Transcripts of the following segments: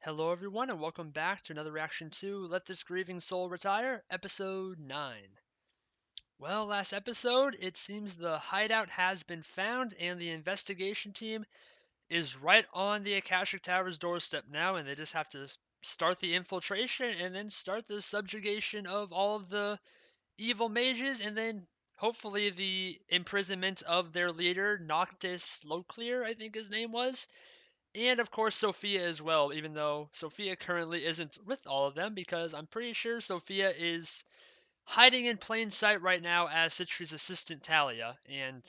Hello, everyone, and welcome back to another reaction to Let This Grieving Soul Retire, Episode 9. Well, last episode, it seems the hideout has been found, and the investigation team is right on the Akashic Tower's doorstep now, and they just have to start the infiltration and then start the subjugation of all of the evil mages, and then hopefully the imprisonment of their leader, Noctis Loclear, I think his name was. And of course, Sophia as well, even though Sophia currently isn't with all of them, because I'm pretty sure Sophia is hiding in plain sight right now as Citri's assistant Talia, and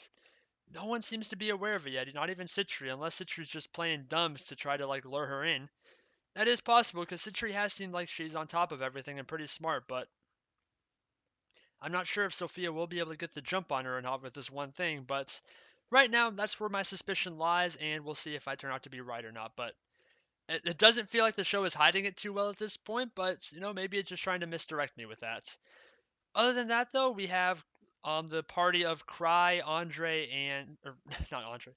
no one seems to be aware of it yet, not even Citri, unless Citri's just playing dumb to try to lure her in. That is possible, because Citri has seemed like she's on top of everything and pretty smart, but I'm not sure if Sophia will be able to get the jump on her or not with this one thing, but right now, that's where my suspicion lies, and we'll see if I turn out to be right or not, but it doesn't feel like the show is hiding it too well at this point, but maybe it's just trying to misdirect me with that. Other than that, though, we have the party of Cry, Andre, and or not Andre,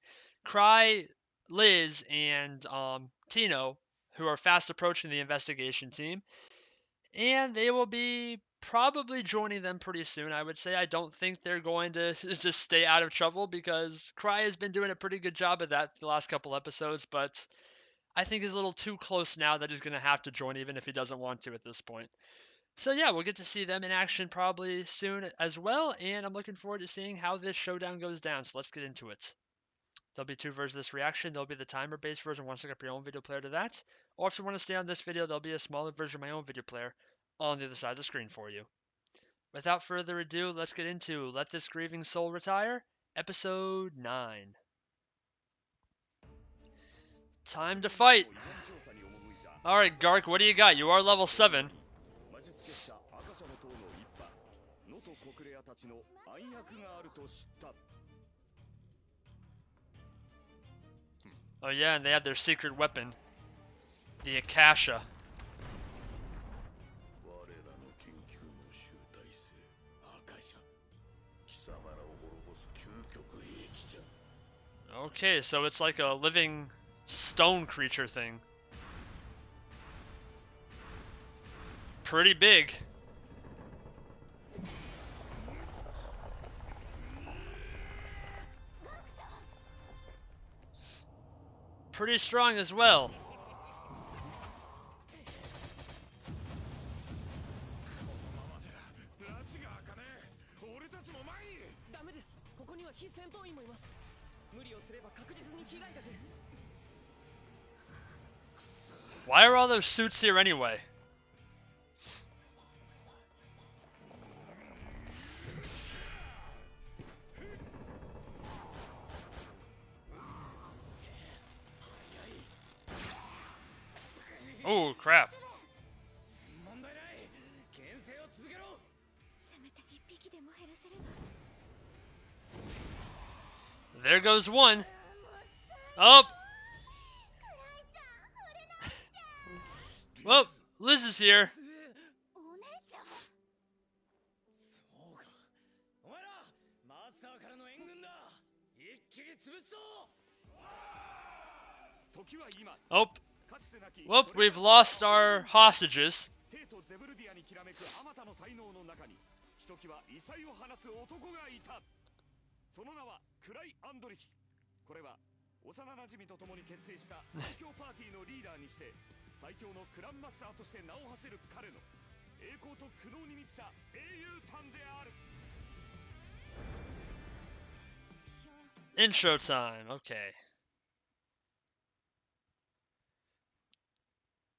Cry, Liz, and Tino, who are fast approaching the investigation team, and they will be probably joining them pretty soon. I would say I don't think they're going to just stay out of trouble because Cry has been doing a pretty good job of that the last couple episodes, but I think he's a little too close now that he's going to have to join even if he doesn't want to at this point. So yeah, we'll get to see them in action probably soon as well, and I'm looking forward to seeing how this showdown goes down, so let's get into it. There'll be two versions of this reaction. There'll be the timer-based version once I get your own video player to that, or if you want to stay on this video, there'll be a smaller version of my own video player on the other side of the screen for you. Without further ado, let's get into Let This Grieving Soul Retire, Episode 9. Time to fight! Alright, Gark, what do you got? You are level 7. Oh yeah, and they have their secret weapon. The Akasha. Okay, so it's like a living stone creature thing. Pretty big. Pretty strong as well. Why are all those suits here anyway? Oh, crap. There goes one. Oh! Well, Liz is here. Oh. Well, we've lost our hostages. Intro time, okay.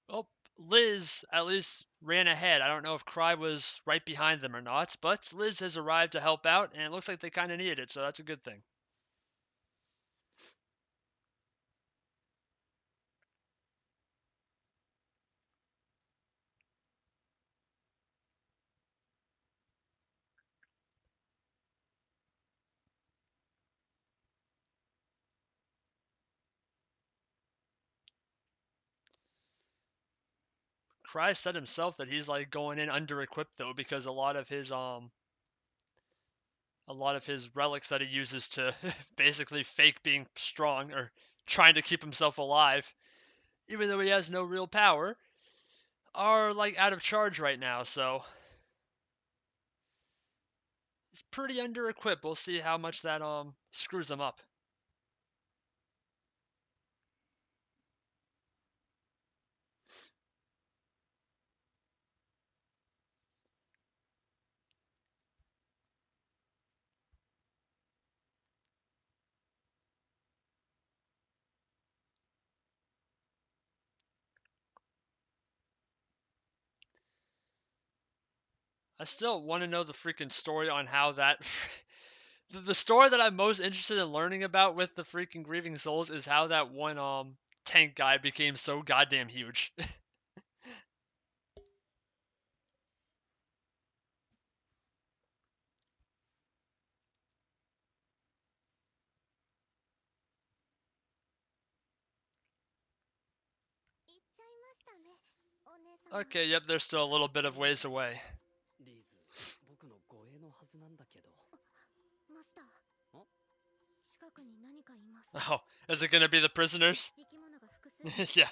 Well, Liz at least ran ahead. I don't know if Cry was right behind them or not, but Liz has arrived to help out, and it looks like they kind of needed it, so that's a good thing. Cry said himself that he's going in under-equipped though, because a lot of his relics that he uses to basically fake being strong or trying to keep himself alive even though he has no real power, are like out of charge right now, so he's pretty under-equipped. We'll see how much that screws him up. I still want to know the freaking story on how that. The story that I'm most interested in learning about with the freaking Grieving Souls is how that one tank guy became so goddamn huge. Okay, yep, there's still a little bit of ways away. Oh, is it gonna be the prisoners? Yeah.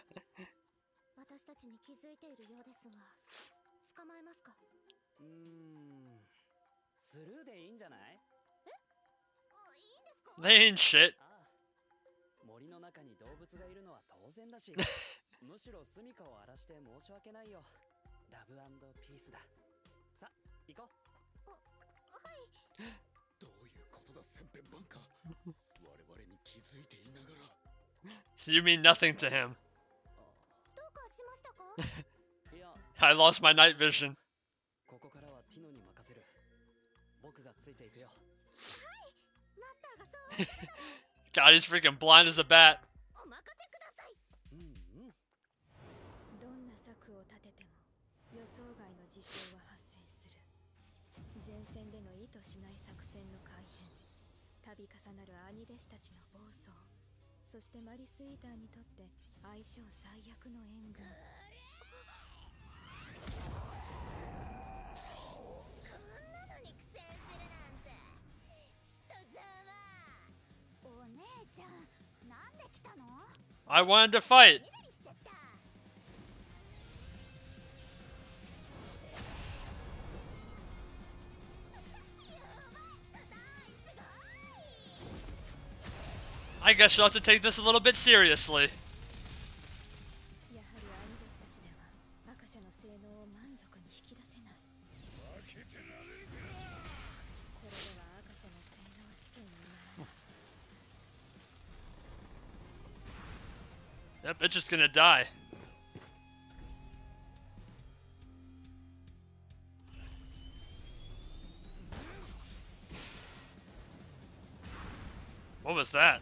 They ain't shit. You mean nothing to him. I lost my night vision. God, he's freaking blind as a bat. I wanted to fight. I guess you'll have to take this a little bit seriously. Yep, it's just gonna die. What was that?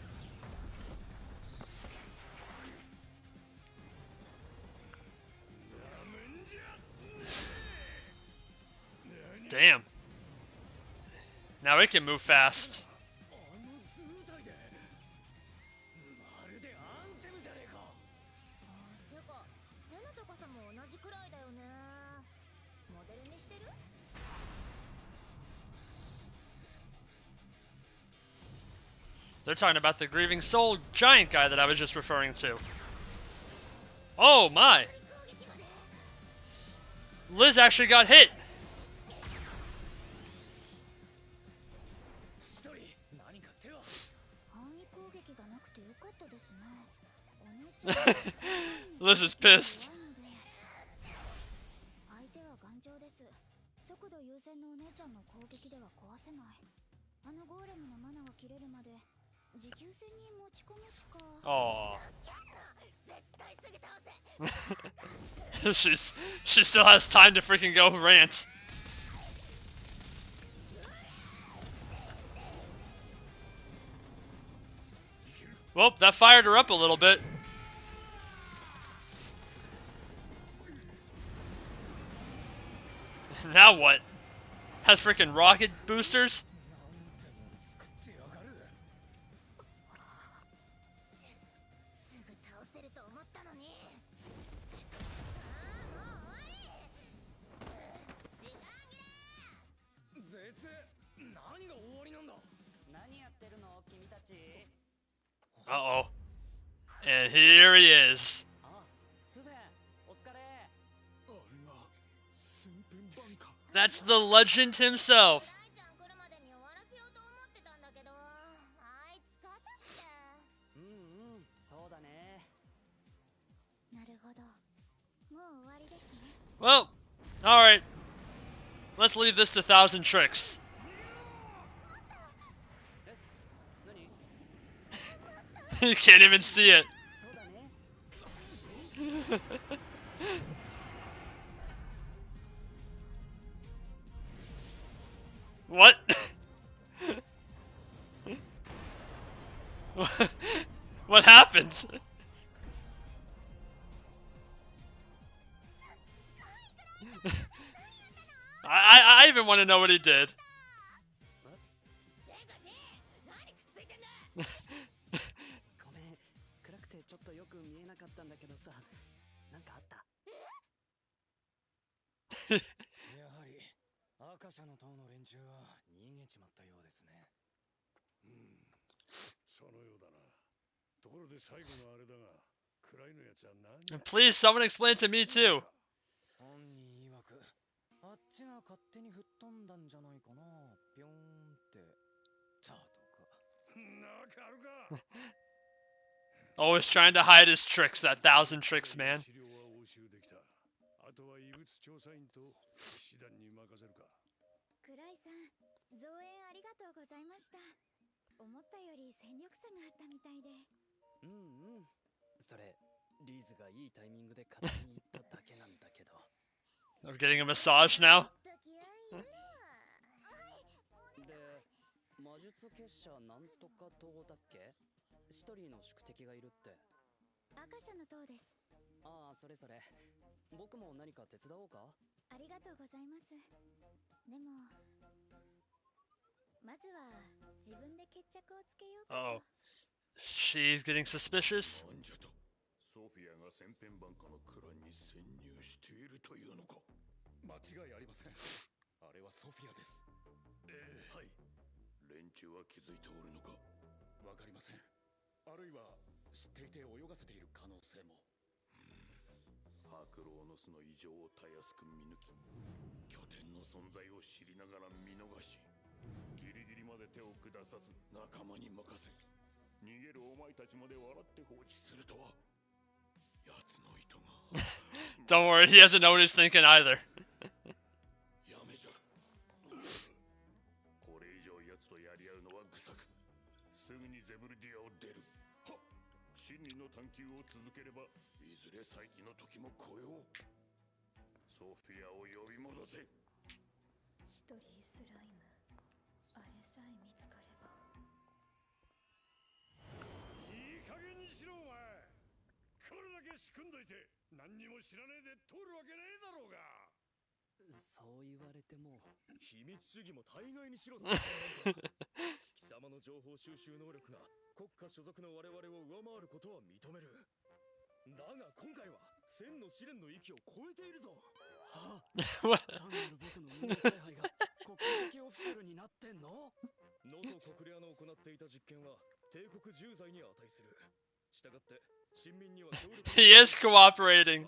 Damn. Now it can move fast. They're talking about the Grieving Soul giant guy that I was just referring to. Oh my! Liz actually got hit! Liz is pissed. Oh. she still has time to freaking go rant. Well, that fired her up a little bit. Now what? Has freaking rocket boosters? Uh-oh. And here he is. That's the legend himself. Well, alright. Let's leave this to Thousand Tricks. You can't even see it. What? What happened? I even want to know what he did. Please, someone explain to me too. Always trying to hide his tricks, that Thousand Tricks man. I'm getting a massage now. Oh, she's getting suspicious. Don't worry, he doesn't know what he's thinking either. What? He is cooperating.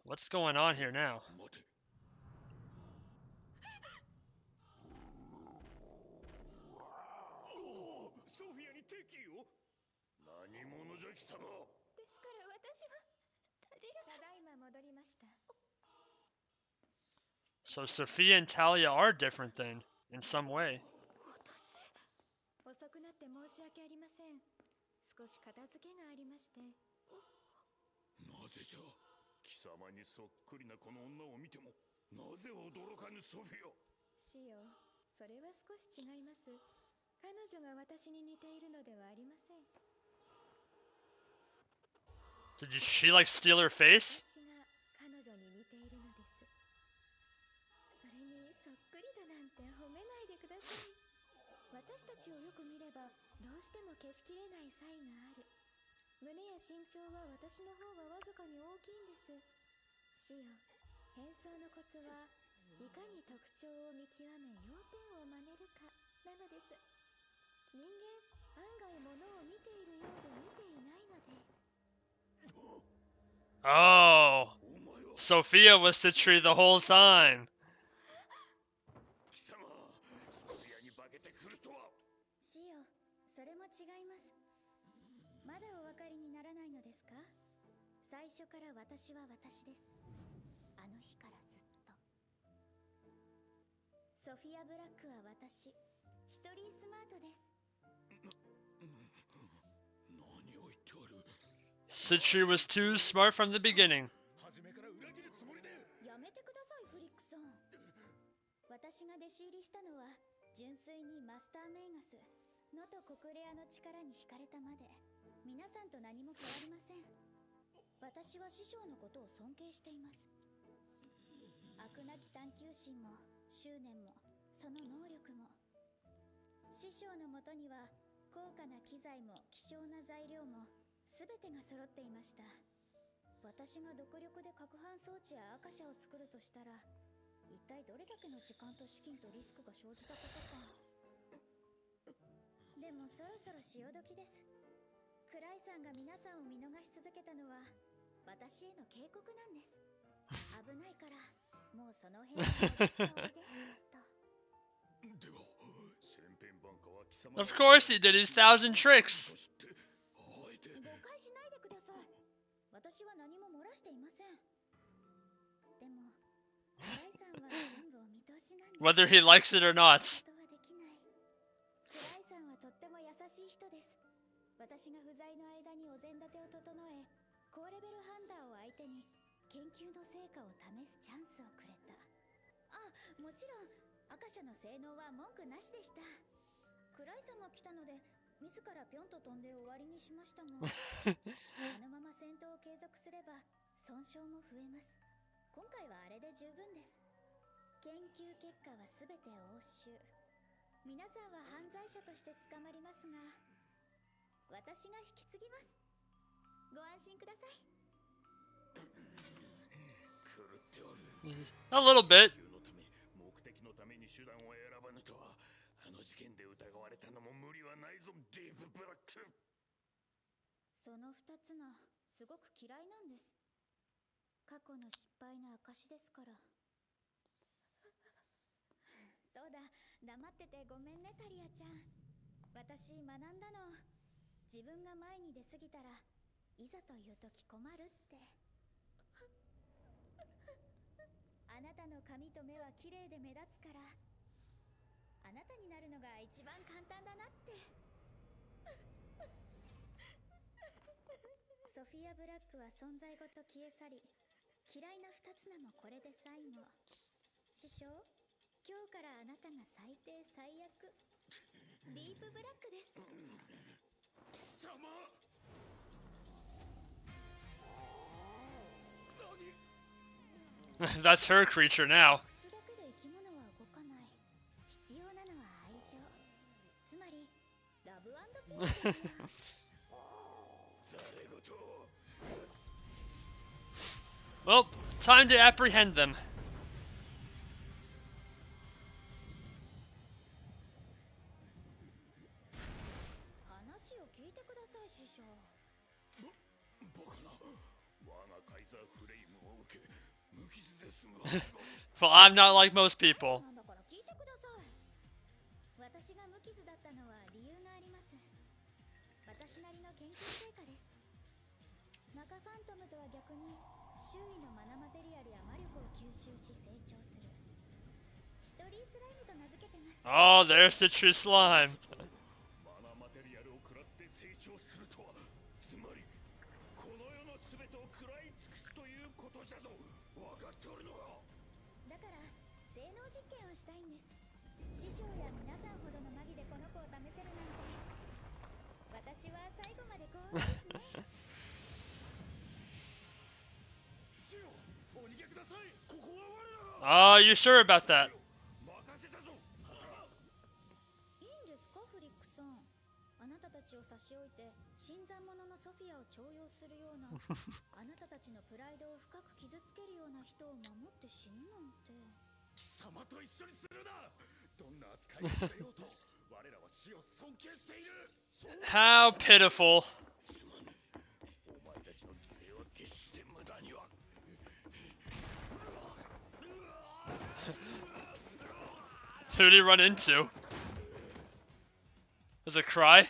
What's going on here now? So Sophia and Talia are different then, in some way. 遅くなって申し訳ありません。少し片付けがありまして。なぜじゃ。貴様にそっくりなこの女を見ても、なぜ驚かぬソフィア。シオ、それは少し違います。彼女が私に似ているのではありません。Did she like steal her face? 私が彼女に似ているのです。それにそっくりだなんて褒めないでください。私たちをよく見ればどうしても消しきれない差異がある。胸や身長は私の方がわずかに大きいんです。シオ、変装のコツはいかに特徴を見極め要点を真似るかなのです。人間案外物を見ているようで見ていないので。Oh, Sophia was Citri the whole time. シオ、それも違います。まだお分かりにならないのですか？最初から私は私です。あの日からずっと。ソフィア・ブラックは私、シトリー・スマートです。何を言っておる。Citri was too smart from the beginning. 初めから裏切るつもりで。やめてください、フリックさん。私が弟子入りしたのは純粋にマスター・メイガス、ノト・コクレアの力に惹かれたまで。皆さんと何も変わりません。私は師匠のことを尊敬しています。飽くなき探求心も執念もその能力も。師匠のもとには高価な機材も希少な材料も全てが揃っていました。私が独力で攪拌装置やアカシャを作るとしたら、一体どれだけの時間と資金とリスクが生じたことか。でもそろそろ潮時です。クライさんが皆さんを見逃し続けたのは私への警告なんです。危ないからもうその辺に戻っておいでと。では、千変万化は貴様。Of course he did his 1,000 tricks. 誤解しないでください。私は何も漏らしていません。でも、クライさんは全部お見通しなんです。Whether he likes it or not. ことはできない。クライさんはとっても優しい人です。私が不在の間にお膳立てを整え、高レベルハンターを相手に研究の成果を試すチャンスをくれた。あ、もちろんアカシャの性能は文句なしでした。クライさんが来たので自らぴょんと飛んで終わりにしましたがあのまま戦闘を継続すれば損傷も増えます。今回はあれで十分です。研究結果は全て押収。皆さんは犯罪者として捕まりますが、私が引き継ぎます。ご安心ください。狂っておる。A little bit. 目的のために手段を選ばぬとは、あの事件で疑われたのも無理はないぞ、ディープブラック。その二つがすごく嫌いなんです。過去の失敗の証ですから。そうだ、黙っててごめんねタリアちゃん。私学んだの。自分が前に出過ぎたらいざという時困るって。あなたの髪と目は綺麗で目立つから、あなたになるのが一番簡単だなって。ソフィア・ブラックは存在ごと消え去り、嫌いな二つ名もこれで最後。師匠、今日からあなたが最低最悪ディープブラックです。貴様。That's her creature now. 靴だけで生き物は動かない。必要なのは愛情。つまりラブ&ピースですよ。ざれ言。Well, time to apprehend them. 話を聞いてください、師匠。バカな。我がカイザーフレイムを受け、無傷で済む。Well, I'm not like most people. なんだから聞いてください。私が無傷だったのは理由があります。私なりの研究成果です。マカファントムとは逆に周囲のマナマテリアルや魔力を吸収し成長するシトリースライムと名付けてます。 Oh, there's the true slime. マナマテリアルを食らって成長するとは、つまりこの世の全てを食らい尽くすということじゃぞ。分かっておるのか。だから性能実験をしたいんです。師匠や皆さんほどのマギでこの子を試せるなんて、私は最後まで幸運ですね。師匠、お逃げください。ここは我らが。 Oh, you sure about that? 任せたぞ。いいんですかフリックさん。あなたたちを差し置いて新参者のソフィアを重用するようなあなたたちのプライドを深く傷つけるような人を守って死ぬなんて。貴様と一緒にするな。どんな扱いをされようと我らは死を尊敬している。How pitiful. すまぬ。お前たちの犠牲は決して無駄には。 Who did he run into? Does it cry?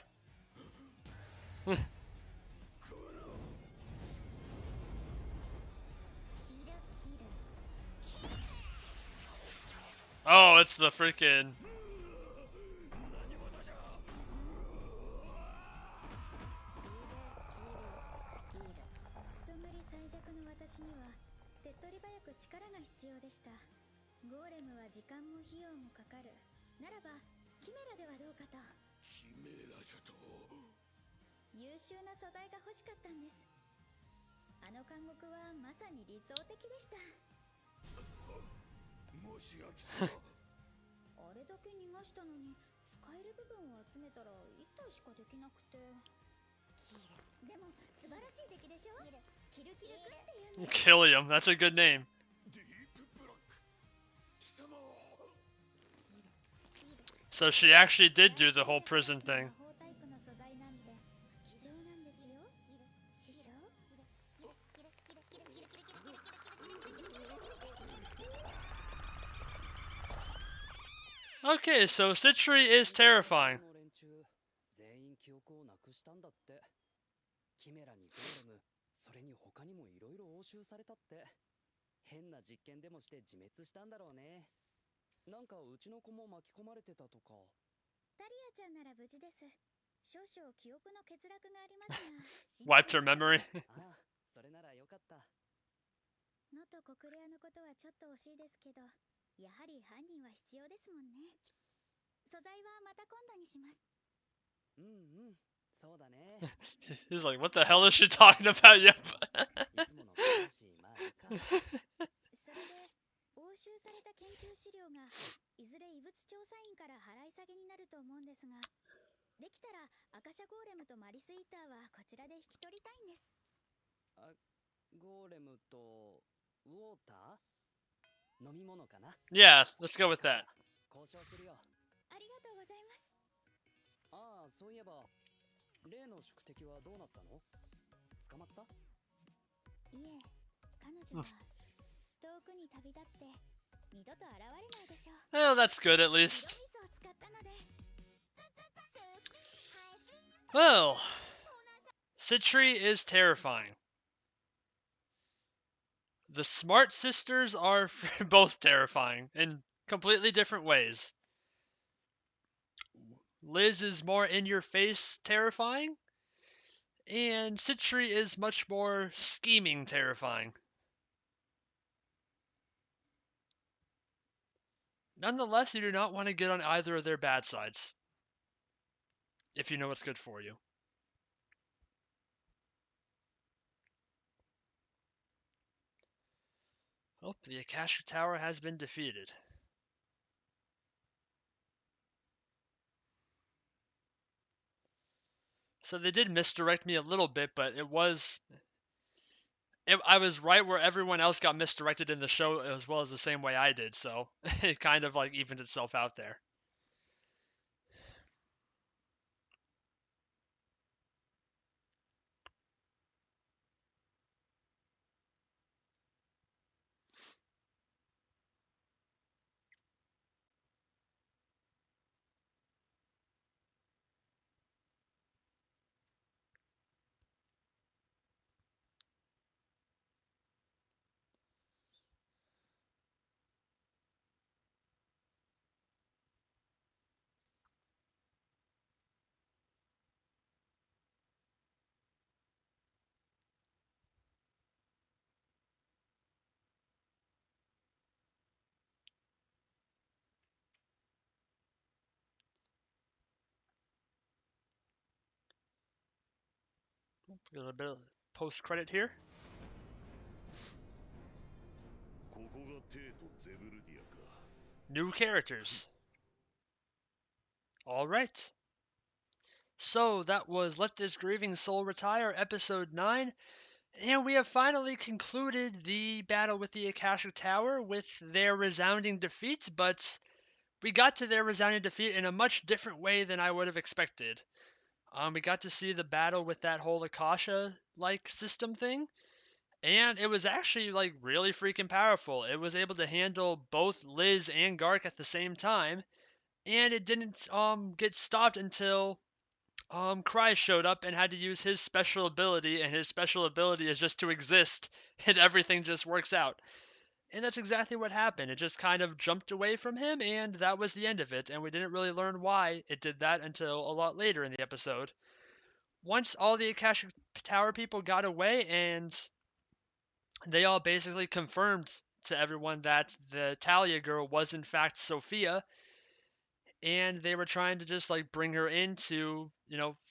Oh, it's the freaking. ストムリ最弱の私には手っ取り早く力が必要でした。ゴーレムは時間も費用もかかる。ならばキメラではどうかと。キメラじゃと。優秀な素材が欲しかったんです。あの監獄はまさに理想的でした。もしや貴様。あれだけ逃がしたのに使える部分を集めたら1体しかできなくて。でも素晴らしい出来でしょ。キルキルクっていうんです。 Killiam, that's a good name. ディープブラック。貴様は。 So she actually did do the whole prison thing. 魔法タイプの素材なんて貴重なんですよ師匠。 Okay, so Citri is terrifying. の連中全員記憶をなくしたんだって。キメラにゴーレム、それに他にもいろいろ押収されたって。変な実験でもして自滅したんだろうね。なんかうちの子も巻き込まれてたとか。タリアちゃんなら無事です。少々記憶の欠落がありますが。 Wiped her memory. ああ、それならよかった。ノとコクレアのことはちょっと惜しいですけど、やはり犯人は必要ですもんね。素材はまた今度にします。うんうん、そうだね。 He's like, what the hell is she talking about? Yep. いつものことだし、まあいいか。それで押収された研究資料がいずれ異物調査員から払い下げになると思うんですが、できたらアカシャゴーレムとマリスイーターはこちらで引き取りたいんです。ゴーレムとウォーター、飲み物かな。 Yeah, let's go with that. 交渉するよ。ありがとうございます。ああ、そういえば例の宿敵はどうなったの？捕まった？いえ、彼女は遠くに旅立って二度と現れないでしょう。 Well, that's good at 色味 least. 噌を使ったので。 Well, Citri is terrifying. The Smart Sisters are both terrifying in completely different ways. Liz is more in your face terrifying, and Citri is much more scheming terrifying. Nonetheless, you do not want to get on either of their bad sides, if you know what's good for you. Oh, the Akasha Tower has been defeated. So they did misdirect me a little bit, but I was right where everyone else got misdirected in the show as well as the same way I did, so it kind of like evened itself out there. A little bit of post-credit here. ここがテイとゼブルディアか。 New characters. Alright. So that was Let This Grieving Soul Retire, Episode 9. And we have finally concluded the battle with the Akashic Tower with their resounding defeat, but we got to their resounding defeat in a much different way than I would have expected. We got to see the battle with that whole Akasha-like system thing, and it was actually like really freaking powerful. It was able to handle both Liz and Gark at the same time, and it didn't get stopped until Cry showed up and had to use his special ability, and his special ability is just to exist, and everything just works out. And that's exactly what happened. It just kind of jumped away from him, and that was the end of it, and we didn't really learn why it did that until a lot later in the episode. Once all the Akashic Tower people got away, and they all basically confirmed to everyone that the Talia girl was in fact Sophia, and they were trying to just like bring her in to,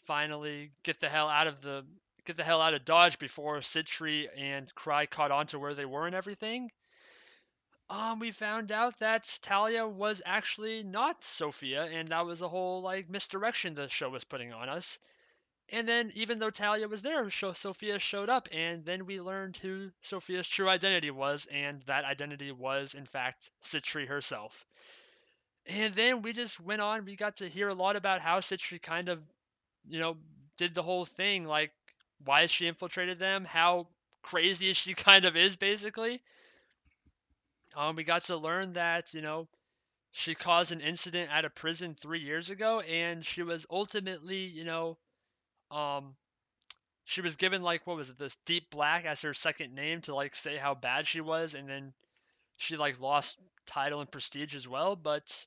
finally get the hell out of Dodge before Citri and Cry caught on to where they were and everything. We found out that Talia was actually not Sophia, and that was a whole like misdirection the show was putting on us. And then, even though Talia was there, Sophia showed up, and then we learned who Sophia's true identity was, and that identity was, in fact, Citri herself. And then we just went on. We got to hear a lot about how Citri kind of, you know, did the whole thing. Like, why she infiltrated them, how crazy she kind of is, basically. We got to learn that, she caused an incident at a prison 3 years ago, and she was ultimately, um, she was given like what was it, this Deep Black as her second name to like say how bad she was, and then she like lost title and prestige as well. But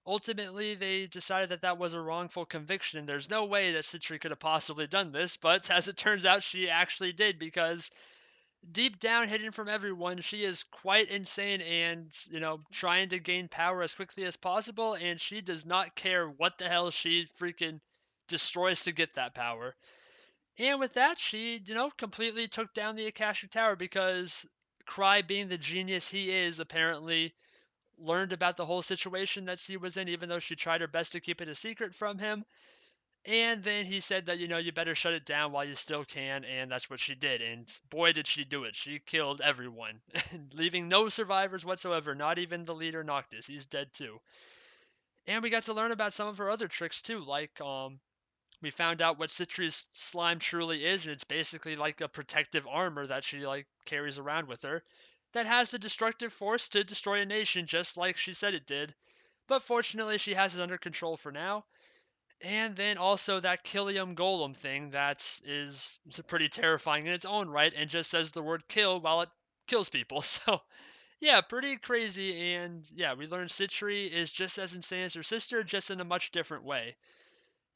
ultimately, they decided that that was a wrongful conviction, and there's no way that Citri could have possibly done this. But as it turns out, she actually did, because deep down, hidden from everyone, she is quite insane and, trying to gain power as quickly as possible, and she does not care what the hell she freaking destroys to get that power. And with that, she, completely took down the Akashic Tower because Cry, being the genius he is, apparently learned about the whole situation that she was in, even though she tried her best to keep it a secret from him. And then he said that, you better shut it down while you still can, and that's what she did. And boy, did she do it. She killed everyone, leaving no survivors whatsoever, not even the leader Noctis. He's dead too. And we got to learn about some of her other tricks too, like we found out what Citri's slime truly is, and it's basically like a protective armor that she like carries around with her that has the destructive force to destroy a nation just like she said it did. But fortunately, she has it under control for now. And then also that Killium Golem thing that is pretty terrifying in its own right and just says the word kill while it kills people. So, yeah, pretty crazy. And yeah, we learned Citri is just as insane as her sister, just in a much different way.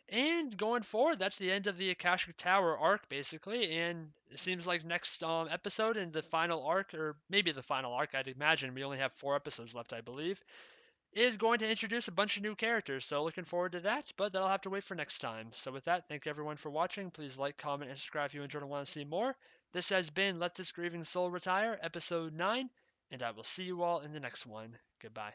And going forward, that's the end of the Akashic Tower arc, basically. And it seems like next episode and the final arc, or maybe the final arc, I'd imagine, we only have 4 episodes left, I believe, is going to introduce a bunch of new characters. So looking forward to that, but that'll have to wait for next time. So with that, thank you everyone for watching. Please like, comment, and subscribe if you enjoyed and want to see more. This has been Let This Grieving Soul Retire, Episode 9, and I will see you all in the next one. Goodbye.